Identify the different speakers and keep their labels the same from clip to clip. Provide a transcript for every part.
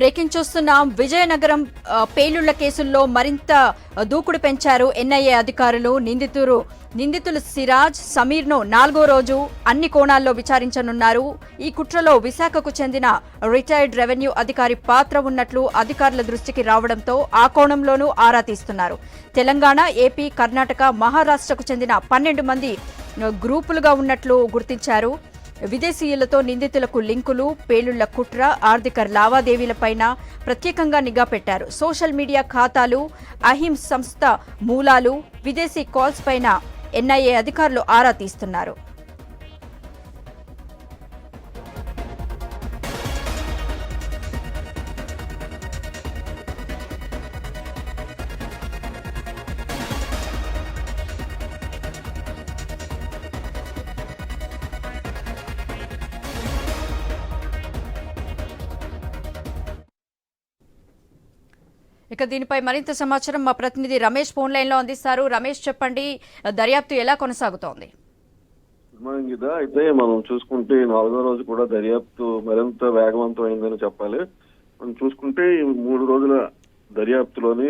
Speaker 1: Breaking చూస్తున్నాం. విజయనగరం పేలుళ్ల కేసుల్లో మరింత దూకుడు పెంచారు ఎన్ఐఏ అధికారులు. నిందితులు సిరాజ్, సమీర్ను 4వ రోజు అన్ని కోణాల్లో విచారించనున్నారు. ఈ కుట్రలో విశాఖకు చెందిన రిటైర్డ్ రెవెన్యూ అధికారి పాత్ర ఉన్నట్లు అధికారుల దృష్టికి రావడంతో ఆ కోణంలోనూ ఆరా తీస్తున్నారు. తెలంగాణ, ఏపీ, కర్ణాటక, మహారాష్ట్రకు చెందిన 12 మంది గ్రూపులుగా ఉన్నట్లు గుర్తించారు. విదేశీయులతో నిందితులకు లింకులు, పేలుళ్ల కుట్ర, ఆర్థిక లావాదేవీలపైన ప్రత్యేకంగా నిఘా పెట్టారు. సోషల్ మీడియా ఖాతాలు, అహింస్ సంస్థ మూలాలు, విదేశీ కాల్స్ పైన ఎన్ఐఏ అధికారులు ఆరా తీస్తున్నారు. ఇక దీనిపై మరింత సమాచారం మా ప్రతినిధి రమేష్ ఫోన్ లైన్ లో అందిస్తారు. రమేష్, చెప్పండి, దర్యాప్తు ఎలా కొనసాగుతోంది?
Speaker 2: అయితే మనం చూసుకుంటే 4వ రోజు కూడా దర్యాప్తు మరింత వేగవంతం అయిందని చెప్పాలి. మనం చూసుకుంటే 3 రోజుల దర్యాప్తులోని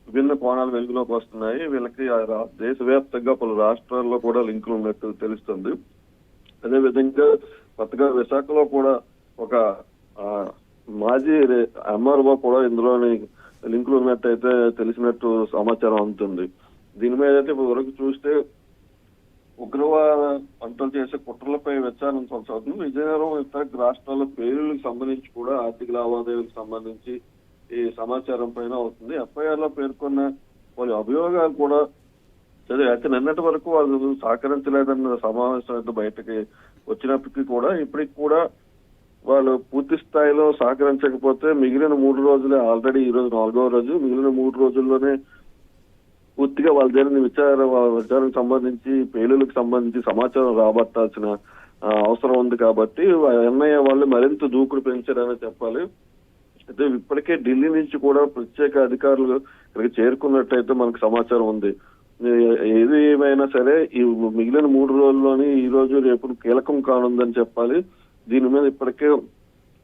Speaker 2: విభిన్న కోణాలు వెలుగులోకి వస్తున్నాయి. వీళ్ళకి దేశవ్యాప్తంగా పలు రాష్ట్రాల్లో కూడా లింకులు ఉన్నట్టు తెలుస్తుంది. అదేవిధంగా కొత్తగా విశాఖలో కూడా ఒక మాజీ ఎంఆర్ఓ కూడా ఇందులోని లింకులు ఉన్నట్టయితే తెలిసినట్టు సమాచారం అందుతుంది. దీని మీద అయితే వరకు చూస్తే ఉగ్రవాద పంటలు చేసే కుట్రలపై విచారణ కొనసాగుతుంది. విజయనగరం ఇతర రాష్ట్రాల పేర్లకు సంబంధించి కూడా ఆర్థిక లావాదేవీలకు సంబంధించి ఈ సమాచారం పైన అవుతుంది. ఎఫ్ఐఆర్ లో పేర్కొన్న పలు అభియోగాలు కూడా అయితే నిన్నటి వరకు వాళ్ళు సహకరించలేదన్న సమావేశం అయితే బయటకి వచ్చినప్పటికీ కూడా ఇప్పటికి కూడా వాళ్ళు పూర్తి స్థాయిలో సహకరించకపోతే మిగిలిన 3 రోజులే, ఆల్రెడీ ఈ రోజు 4వ రోజు, మిగిలిన 3 రోజుల్లోనే పూర్తిగా వాళ్ళ జరిగిన విచారణకు సంబంధించి, పేలులకు సంబంధించి సమాచారం రాబట్టాల్సిన అవసరం ఉంది. కాబట్టి ఎన్ఐఏ వాళ్ళు మరింత దూకుడు పెంచారని చెప్పాలి. అయితే ఇప్పటికే ఢిల్లీ నుంచి కూడా ప్రత్యేక అధికారులు ఇక్కడికి చేరుకున్నట్టయితే మనకు సమాచారం ఉంది. ఏది ఏమైనా సరే ఈ మిగిలిన 3 రోజుల్లోని ఈ రోజు రేపు కీలకం కానుందని చెప్పాలి. దీని మీద ఇప్పటికే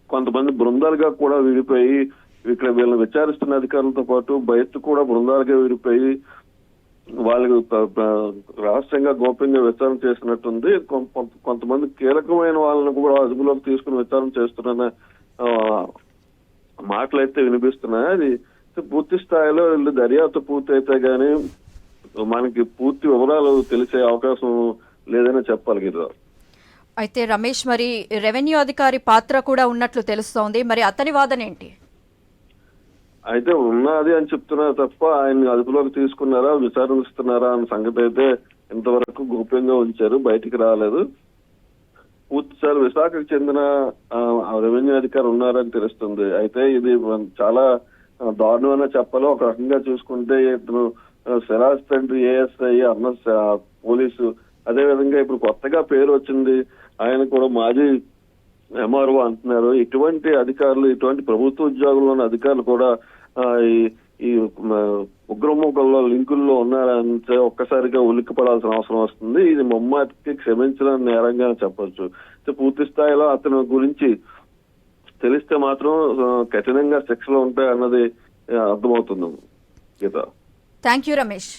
Speaker 2: కొంతమంది బృందాలుగా కూడా విడిపోయి ఇక్కడ వీళ్ళని విచారిస్తున్న అధికారులతో పాటు బయట కూడా బృందాలుగా విడిపోయి వాళ్ళకి రహస్యంగా గోప్యంగా విచారణ చేసినట్టుంది. కొంతమంది కీలకమైన వాళ్ళని కూడా అదుపులోకి తీసుకుని విచారణ చేస్తున్న మాటలైతే వినిపిస్తున్నాయి. అది పూర్తి స్థాయిలో వీళ్ళు దర్యాప్తు పూర్తి అయితే గానీ మనకి పూర్తి వివరాలు తెలిసే అవకాశం లేదని చెప్పాలి కదా.
Speaker 1: అయితే రమేష్, మరి రెవెన్యూ అధికారి పాత్ర కూడా ఉన్నట్లు తెలుస్తోంది. మరి అతని వాదన ఏంటి?
Speaker 2: అయితే ఉన్నది అని చెప్తున్నారు తప్ప ఆయన్ని అదుపులోకి తీసుకున్నారా, విచారిస్తున్నారా అన్న సంగతి అయితే ఇంతవరకు గోప్యంగా ఉంచారు, బయటికి రాలేదు. పూర్తిసారి విశాఖకు చెందిన రెవెన్యూ అధికారి ఉన్నారని తెలుస్తుంది. అయితే ఇది చాలా దారుణమైన చెప్పాలి. ఒక రకంగా చూసుకుంటే ఇతను సిరాజ్ తండ్రి ఏఎస్ఐ, అన్న పోలీసు, అదేవిధంగా ఇప్పుడు కొత్తగా పేరు వచ్చింది, ఆయన కూడా మాజీ ఎంఆర్ఓ అంటున్నారు. ఇటువంటి అధికారులు, ఇటువంటి ప్రభుత్వ ఉద్యోగుల్లో ఉన్న అధికారులు కూడా ఈ ఉగ్రముఖంలో లింకుల్లో ఉన్నారంటే ఒక్కసారిగా ఉలిక్కిపడాల్సిన అవసరం వస్తుంది. ఇది ముమ్మాటికి క్షమించడం నేరంగా చెప్పొచ్చు. పూర్తి స్థాయిలో అతని గురించి తెలిస్తే మాత్రం కఠినంగా శిక్షలు ఉంటాయి అన్నది అర్థమవుతుంది. గీత,
Speaker 1: థ్యాంక్ యూ రమేష్.